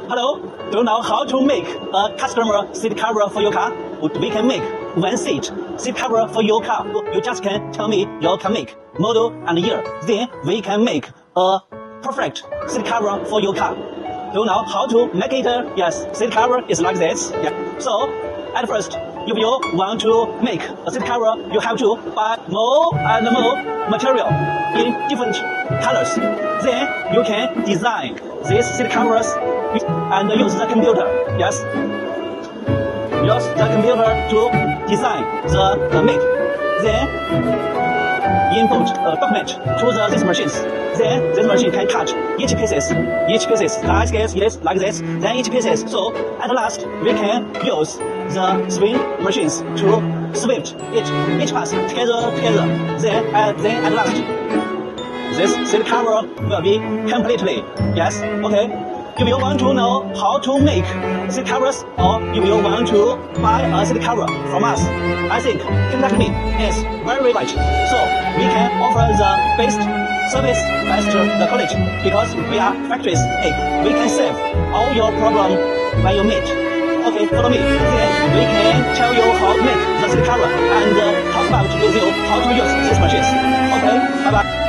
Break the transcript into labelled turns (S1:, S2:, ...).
S1: Hello, do you know how to make a customer seat cover for your car? We can make one seat cover for your car. You just can tell me your car make, model and year. Then we can make a perfect seat cover for your car. Do you know how to make it? Yes, seat cover is like this. Yeah. So, at first, if you want to make a seat cover, you have to buy more and more material in different colors. Then you can design these seat covers and use the computer. Yes. Use the computer to design the make. Then input a document to these machines. Then this machine can cut each pieces like this. Then each pieces. So at last we can use the swing machines to swift each pass together. Then at last this seat cover will be completely. Yes. Okay. If you want to know how to make seat covers, or if you want to buy a seat cover from us, I think contact me is very right. So we can offer the best service best the quality because we are factories. We can save all your problem when you meet. Okay, follow me. Then we can tell you how to make the seat cover and talk about with you how to use these machines. Okay, bye bye.